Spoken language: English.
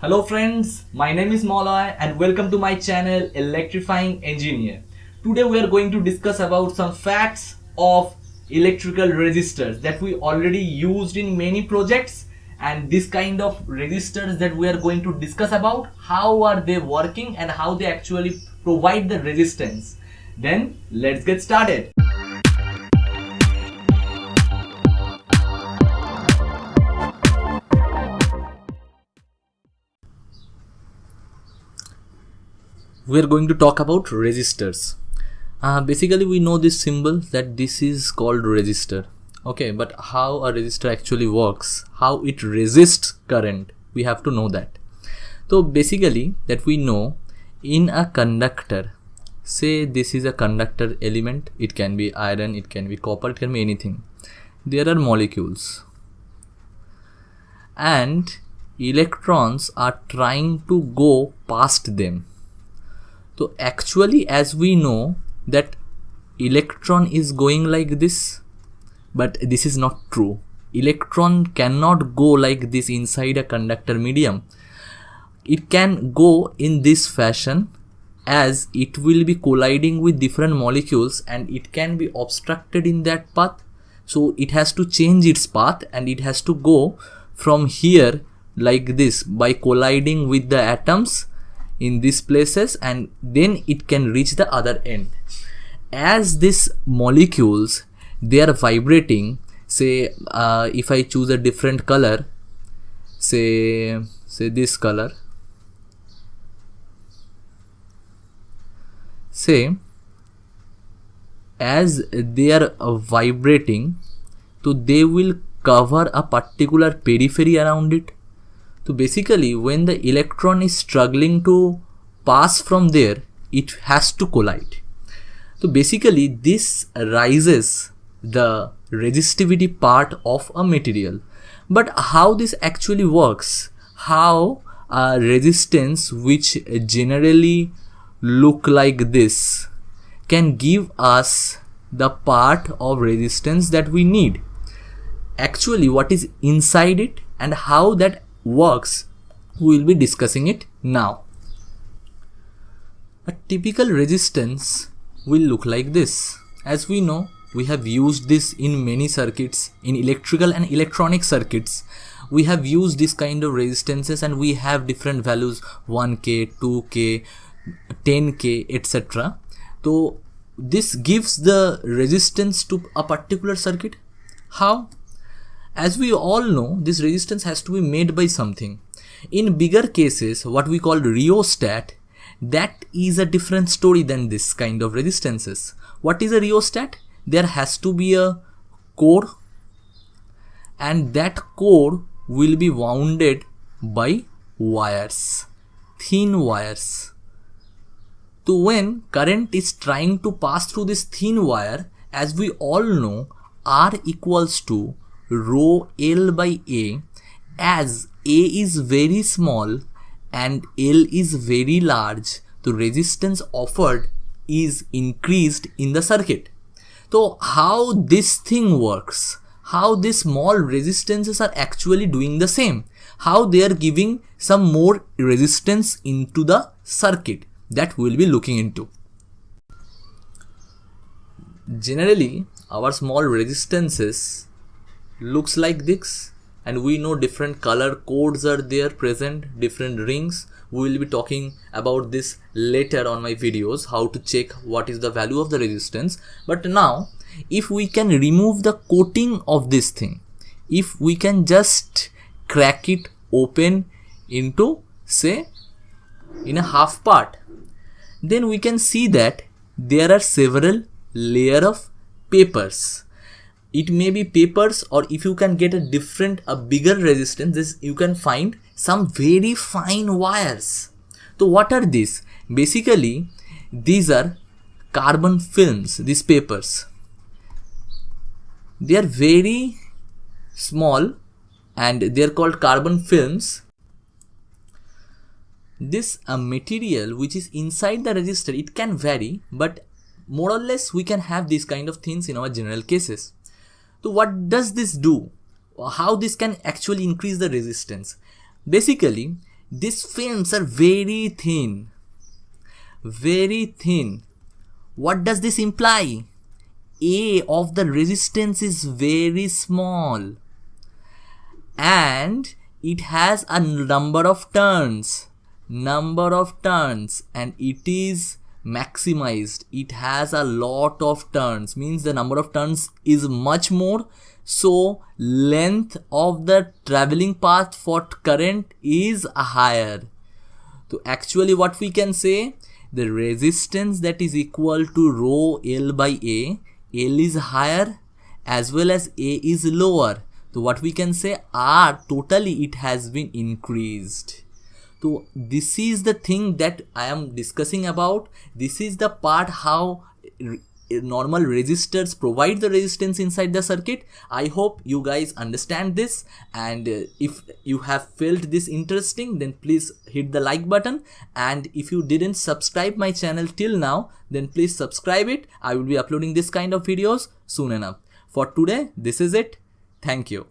Hello friends, my name is Molloy and welcome to my channel Electrifying Engineer. Today we are going to discuss about some facts of electrical resistors that we already used in many projects, and this kind of resistors that we are going to discuss about, how are they working and how they actually provide the resistance. Then let's get started. We are going to talk about resistors. Basically we know this symbol that this is called resistor. Okay, but how a resistor actually works, how it resists current, we have to know that. So basically that we know in a conductor, say this is a conductor element, it can be iron, it can be copper, it can be anything. There are molecules and electrons are trying to go past them. So actually, as we know that electron is going like this, but this is not true. Electron cannot go like this inside a conductor medium. It can go in this fashion as it will be colliding with different molecules and it can be obstructed in that path. So it has to change its path and it has to go from here like this by colliding with the atoms in these places, and then it can reach the other end. As these molecules, they are vibrating, say if I choose a different color, say this color, say as they are vibrating, so they will cover a particular periphery around it. So basically when the electron is struggling to pass from there, it has to collide. So basically this rises the resistivity part of a material. But how this actually works, how a resistance which generally look like this can give us the part of resistance that we need. Actually what is inside it and how that works, we will be discussing it now. A typical resistance will look like this. As we know, we have used this in many circuits, in electrical and electronic circuits. We have used this kind of resistances and we have different values, 1k, 2k, 10k, etc. So this gives the resistance to a particular circuit. How? As we all know, this resistance has to be made by something. In bigger cases, what we call rheostat, that is a different story than this kind of resistances. What is a rheostat? There has to be a core, and that core will be wounded by wires, thin wires. So when current is trying to pass through this thin wire, as we all know, R equals to rho L by A, as A is very small and L is very large, the resistance offered is increased in the circuit. So how this thing works, how these small resistances are actually doing the same, how they are giving some more resistance into the circuit, that we will be looking into. Generally our small resistances looks like this, and we know different color codes are there present, different rings. We will be talking about this later on my videos, how to check what is the value of the resistance. But now if we can remove the coating of this thing, if we can just crack it open into, say, in a half part, then we can see that there are several layers of papers. It may be papers, or if you can get a bigger resistance, this you can find some very fine wires. So what are these? Basically these are carbon films, these papers. They are very small and they are called carbon films. This material which is inside the resistor, it can vary, but more or less we can have these kind of things in our general cases. So what does this do? How this can actually increase the resistance? Basically, these films are very thin. Very thin. What does this imply? A of the resistance is very small and it has a number of turns and it is maximized. It has a lot of turns, means the number of turns is much more, so length of the traveling path for current is higher. So actually what we can say, the resistance that is equal to rho L by A, L is higher as well as A is lower. So what we can say, R totally it has been increased. So this is the thing that I am discussing about. This is the part how normal resistors provide the resistance inside the circuit. I hope you guys understand this, and if you have felt this interesting, then please hit the like button, and if you didn't subscribe my channel till now, then please subscribe it. I will be uploading this kind of videos soon enough. For today, this is it. Thank you.